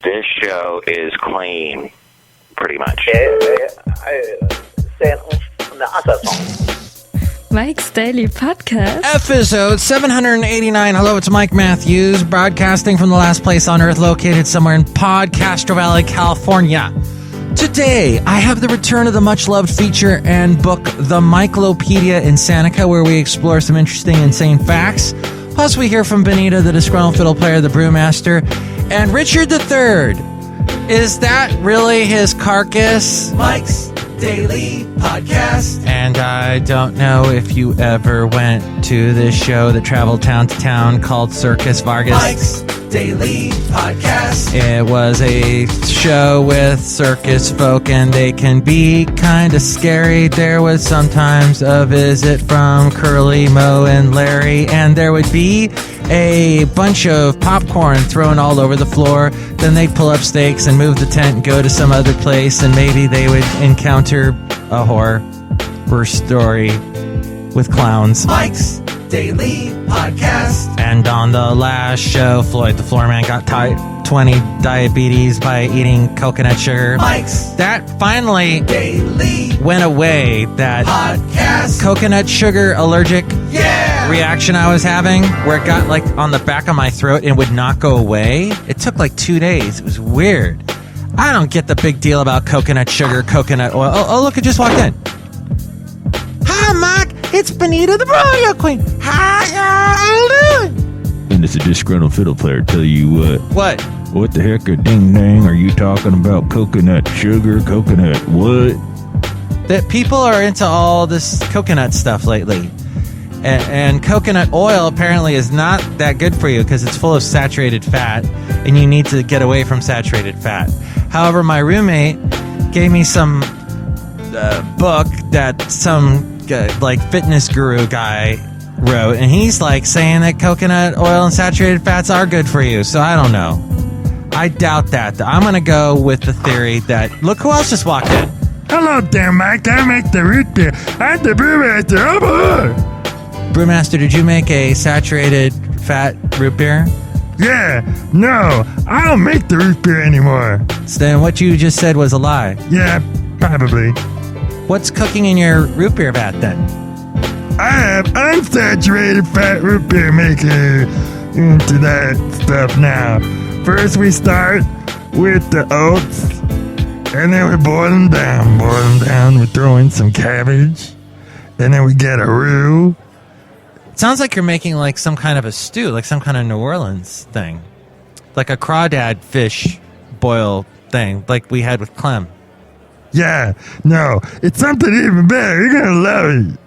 This show is clean, pretty much. Mike's Daily Podcast. Episode 789. Hello, it's Mike Matthews, broadcasting from the last place on Earth, located somewhere in Podcastro Valley, California. Today, I have the return of the much-loved feature and book, The MIKELOPEDIA INSANICA, where we explore some interesting, insane facts. Plus, we hear from Benita, the Disgruntled Fiddle Player, the Brewmaster, and Richard III. Is that really his carcass? Mike's Daily Podcast. And I don't know if you ever went to this show that traveled town to town called Circus Vargas. Mike's Daily Podcast. It was a show with circus folk, and they can be kind of scary. There was sometimes a visit from Curly, Moe, and Larry, and there would be a bunch of popcorn thrown all over the floor. Then they'd pull up stakes and move the tent and go to some other place, and maybe they would encounter a horror story with clowns. Mike's Daily Podcast. And on the last show, Floyd the Floorman got type 20 diabetes by eating coconut sugar. Mike's that finally Daily went away. That podcast coconut sugar allergic reaction I was having, where it got like on the back of my throat and would not go away. It took like 2 days. It was weird. I don't get the big deal about coconut sugar, coconut oil. Oh, look, it just walked in. Hi, Mike. It's Benita, the Broil Queen. How y'all doing? And it's a disgruntled fiddle player. Tell you what. What the heck a ding dang are you talking about? Coconut sugar, coconut what? That people are into all this coconut stuff lately. And coconut oil apparently is not that good for you because it's full of saturated fat, and you need to get away from saturated fat. However, my roommate gave me some book that some like fitness guru guy wrote, and he's like saying that coconut oil and saturated fats are good for you. So I don't know. I doubt that. I'm going to go with the theory that, look who else just walked in. Hello there, Mike. I make the root beer. I'm the Brewmaster. Oh, boy. Brewmaster, did you make a saturated fat root beer? Yeah, no, I don't make the root beer anymore. So then what you just said was a lie. Yeah, probably. What's cooking in your root beer vat then? I have unsaturated fat root beer maker into that stuff now. First we start with the oats, and then we boil them down. We throw in some cabbage, and then we get a roux. It sounds like you're making like some kind of a stew, like some kind of New Orleans thing. Like a crawdad fish boil thing, like we had with Clem. Yeah, no, it's something even better. You're going to love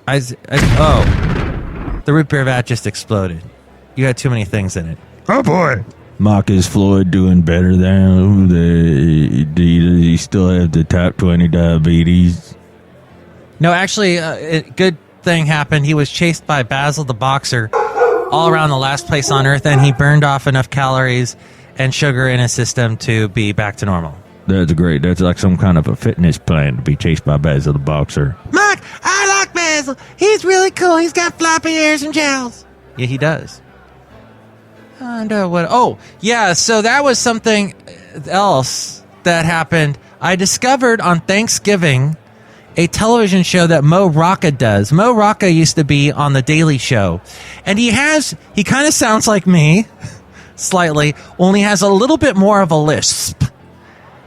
it. The root beer vat just exploded. You had too many things in it. Oh, boy. Mark, is Floyd doing better than do you still have the type 20 diabetes? No, actually, a good thing happened. He was chased by Basil the Boxer all around the last place on Earth, and he burned off enough calories and sugar in his system to be back to normal. That's great. That's like some kind of a fitness plan to be chased by Basil the Boxer. Mark, I like Basil. He's really cool. He's got floppy ears and gels. Yeah, he does. And what? Oh, yeah. So that was something else that happened. I discovered on Thanksgiving a television show that Mo Rocca does. Mo Rocca used to be on The Daily Show, and he kind of sounds like me, slightly, only has a little bit more of a lisp.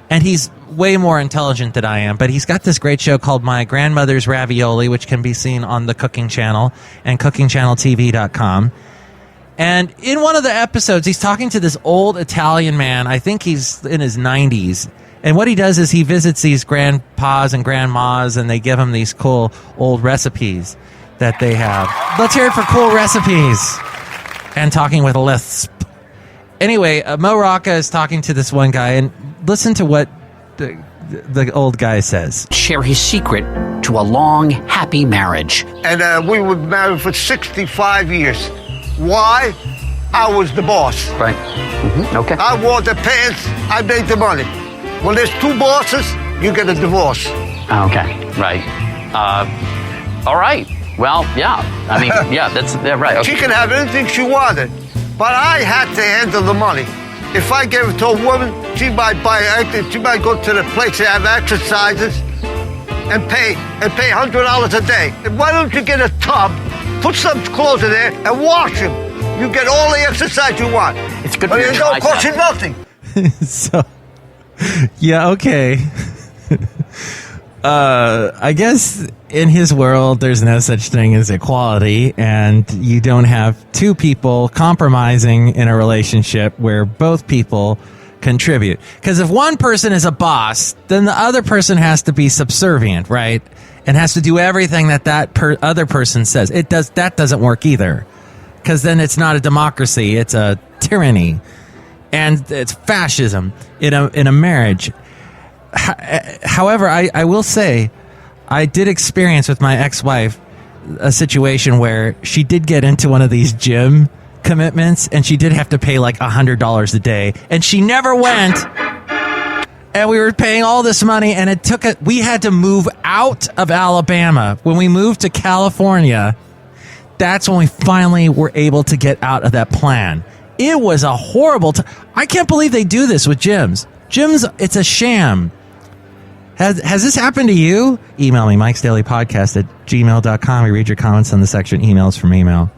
And he's way more intelligent than I am, but he's got this great show called My Grandmother's Ravioli, which can be seen on the Cooking Channel and cookingchanneltv.com. And in one of the episodes, he's talking to this old Italian man. I think he's in his 90s. And what he does is he visits these grandpas and grandmas, and they give him these cool old recipes that they have. Let's hear it for cool recipes and talking with a lisp. Anyway, Mo Rocca is talking to this one guy, and listen to what the old guy says. Share his secret to a long, happy marriage. And we were married for 65 years. Why? I was the boss. Right. Mm-hmm. Okay. I wore the pants. I made the money. When there's two bosses, you get a divorce. Okay. Right. All right. Well, yeah. I mean, yeah, that's right. Okay. She can have anything she wanted, but I had to handle the money. If I gave it to a woman, she might go to the place to have exercises and pay $100 a day. And why don't you get a tub, put some clothes in there, and wash them? You get all the exercise you want. It's good for your It don't cost you nothing. So, yeah, okay. I guess in his world, there's no such thing as equality, and you don't have two people compromising in a relationship where both people contribute. Because if one person is a boss, then the other person has to be subservient, right? And has to do everything that other person says. That doesn't work either. Because then it's not a democracy, it's a tyranny. And it's fascism in a marriage. However, I will say, I did experience with my ex-wife a situation where she did get into one of these gym commitments, and she did have to pay like $100 a day, and she never went. And we were paying all this money, and we had to move out of Alabama. When we moved to California, that's when we finally were able to get out of that plan. It was a horrible time. I can't believe they do this with gyms. Gyms, it's a sham. Has this happened to you? Email me, MIKES-DAILY-PODCAST-789-News. We read your comments on the section emails from email.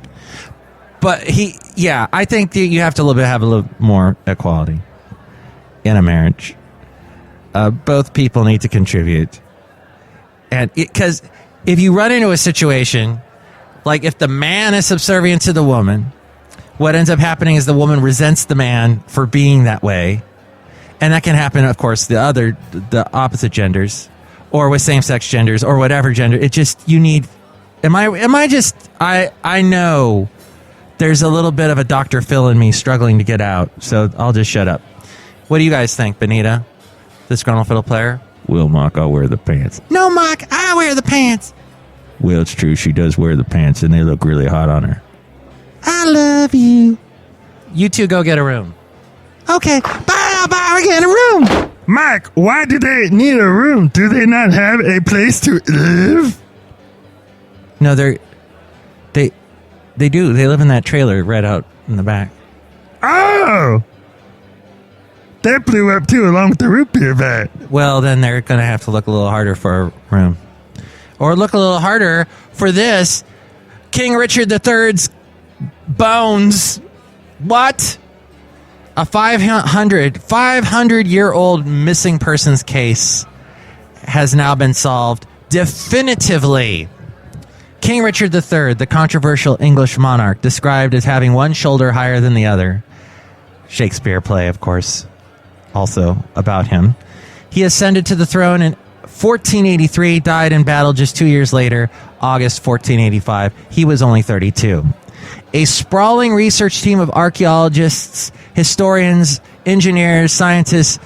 But I think that you have to have a little more equality in a marriage. Both people need to contribute. And because if you run into a situation, like if the man is subservient to the woman, what ends up happening is the woman resents the man for being that way. And that can happen, of course, the opposite genders, or with same-sex genders, or whatever gender. It just, you need, I know there's a little bit of a Dr. Phil in me struggling to get out, so I'll just shut up. What do you guys think, Benita? The Disgruntled Fiddle Player? Well, Mark, I'll wear the pants. No, Mark, I wear the pants. Well, it's true. She does wear the pants, and they look really hot on her. I love you. You two go get a room. Okay, bye, we're getting a room. Mike, why do they need a room? Do they not have a place to live? No, they do. They live in that trailer right out in the back. Oh! That blew up too, along with the root beer vat. Well, then they're going to have to look a little harder for a room. Or look a little harder for this. King Richard III's bones. What? A 500-year-old missing persons case has now been solved definitively. King Richard III, the controversial English monarch, described as having one shoulder higher than the other. Shakespeare play, of course, also about him. He ascended to the throne in 1483, died in battle just 2 years later, August 1485. He was only 32. A sprawling research team of archaeologists, historians, engineers, scientists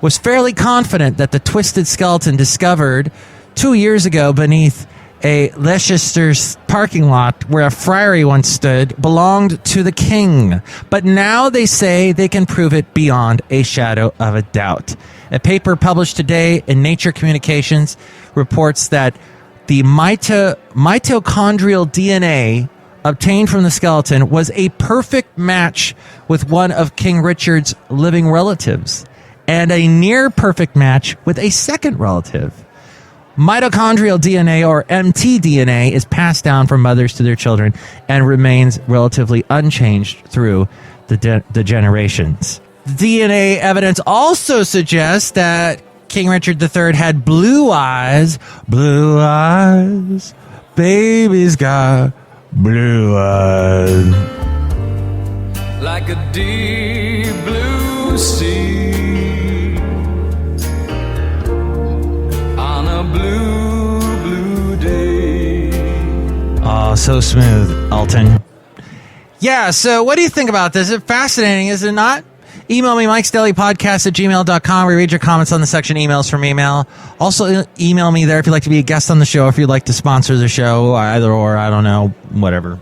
was fairly confident that the twisted skeleton discovered 2 years ago beneath a Leicester's parking lot where a friary once stood belonged to the king. But now they say they can prove it beyond a shadow of a doubt. A paper published today in Nature Communications reports that the mitochondrial DNA obtained from the skeleton was a perfect match with one of King Richard's living relatives and a near perfect match with a second relative. Mitochondrial DNA, or mtDNA, is passed down from mothers to their children and remains relatively unchanged through the generations. The DNA evidence also suggests that King Richard III had blue eyes. Blue eyes. Baby's got blue eyes. Like a deep blue sea on a blue day. Oh, so smooth, Alton. Yeah, so what do you think about this? Is it fascinating, is it not? Email me, MIKES-DAILY-PODCAST-789-News. We read your comments on the section emails from email. Also, email me there if you'd like to be a guest on the show, if you'd like to sponsor the show, either or, I don't know, whatever.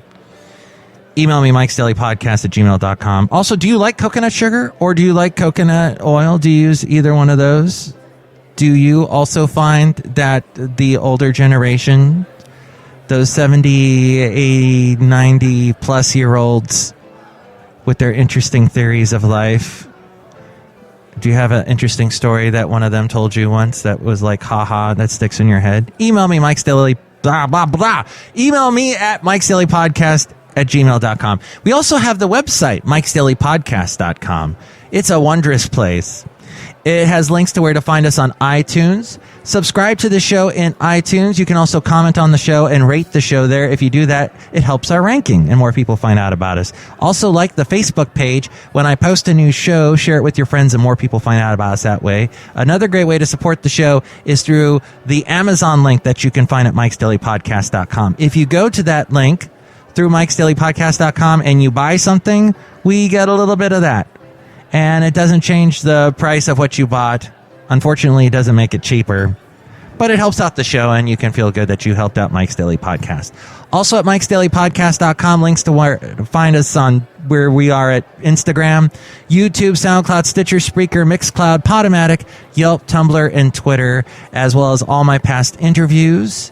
Email me, MIKES-DAILY-PODCAST-789-News. Also, do you like coconut sugar or do you like coconut oil? Do you use either one of those? Do you also find that the older generation, those 70, 80, 90 plus year olds with their interesting theories of life, Do you have an interesting story that one of them told you once that was like, haha, that sticks in your head? Email me, Mike's Daily, blah, blah, blah. Email me at Mike'sDailyPodcast@gmail.com. We also have the website, Mike'sDailyPodcast.com. It's a wondrous place. It has links to where to find us on iTunes. Subscribe to the show in iTunes. You can also comment on the show and rate the show there. If you do that, it helps our ranking and more people find out about us. Also, like the Facebook page. When I post a new show, share it with your friends and more people find out about us that way. Another great way to support the show is through the Amazon link that you can find at Mike'sDailyPodcast.com. If you go to that link through Mike'sDailyPodcast.com and you buy something, we get a little bit of that. And it doesn't change the price of what you bought. Unfortunately, it doesn't make it cheaper. But it helps out the show, and you can feel good that you helped out Mike's Daily Podcast. Also at Mike'sDailyPodcast.com, links to where to find us on where we are at Instagram, YouTube, SoundCloud, Stitcher, Spreaker, Mixcloud, Podomatic, Yelp, Tumblr, and Twitter, as well as all my past interviews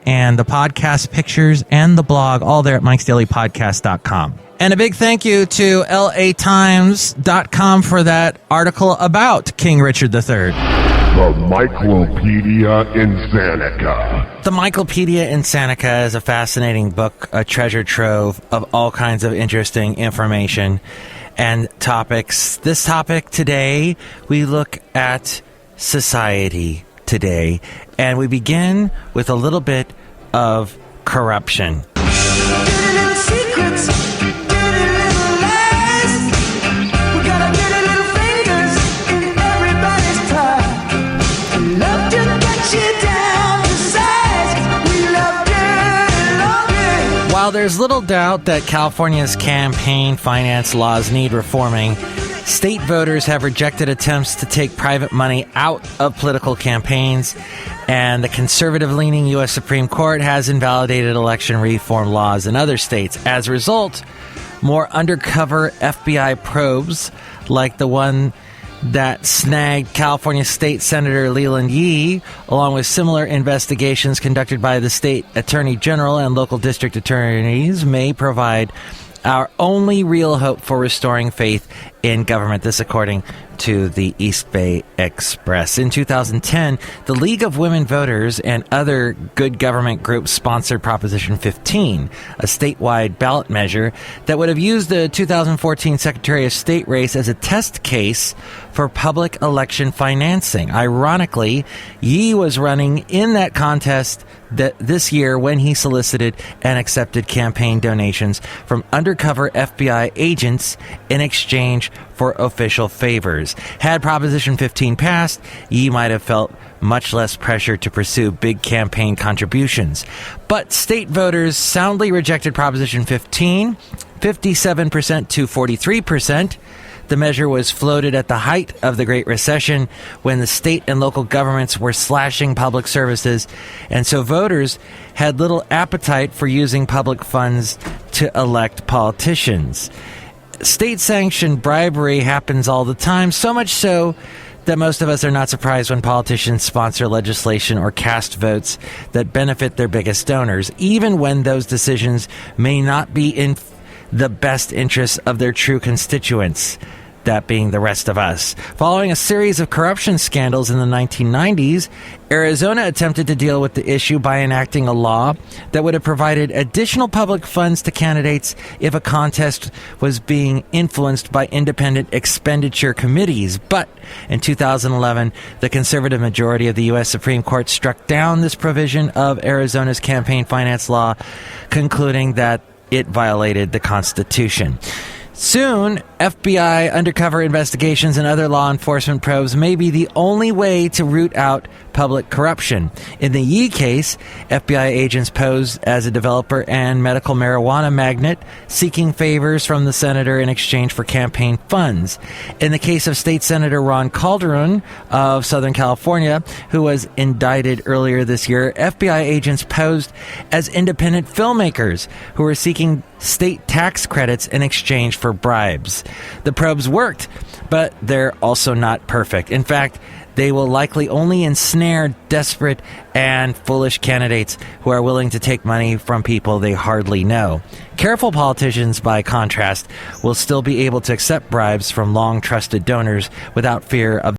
and the podcast pictures and the blog, all there at Mike'sDailyPodcast.com. And a big thank you to LATimes.com for that article about King Richard III. The MIKELOPEDIA INSANICA. The MIKELOPEDIA INSANICA is a fascinating book, a treasure trove of all kinds of interesting information and topics. This topic today, we look at society today, and we begin with a little bit of corruption. While there's little doubt that California's campaign finance laws need reforming, state voters have rejected attempts to take private money out of political campaigns, and the conservative-leaning U.S. Supreme Court has invalidated election reform laws in other states. As a result, more undercover FBI probes, like the one that snagged California State Senator Leland Yee, along with similar investigations conducted by the state attorney general and local district attorneys, may provide our only real hope for restoring faith in government. This according to the East Bay Express. In 2010, the League of Women Voters and other good government groups sponsored Proposition 15, a statewide ballot measure that would have used the 2014 Secretary of State race as a test case for public election financing. Ironically, Yee was running in that contest this year when he solicited and accepted campaign donations from undercover FBI agents in exchange for official favors. Had Proposition 15 passed, Yee might have felt much less pressure to pursue big campaign contributions. But state voters soundly rejected Proposition 15, 57% to 43%. The measure was floated at the height of the Great Recession when the state and local governments were slashing public services, and so voters had little appetite for using public funds to elect politicians. State-sanctioned bribery happens all the time, so much so that most of us are not surprised when politicians sponsor legislation or cast votes that benefit their biggest donors, even when those decisions may not be in the best interests of their true constituents, that being the rest of us. Following a series of corruption scandals in the 1990s, Arizona attempted to deal with the issue by enacting a law that would have provided additional public funds to candidates if a contest was being influenced by independent expenditure committees. But in 2011, the conservative majority of the U.S. Supreme Court struck down this provision of Arizona's campaign finance law, concluding that it violated the Constitution. Soon, FBI undercover investigations and other law enforcement probes may be the only way to root out public corruption. In the Yee case, FBI agents posed as a developer and medical marijuana magnate seeking favors from the senator in exchange for campaign funds. In the case of State Senator Ron Calderon of Southern California, who was indicted earlier this year, FBI agents posed as independent filmmakers who were seeking state tax credits in exchange for bribes. The probes worked, but they're also not perfect. In fact, they will likely only ensnare millionaire, desperate, and foolish candidates who are willing to take money from people they hardly know. Careful politicians, by contrast, will still be able to accept bribes from long-trusted donors without fear of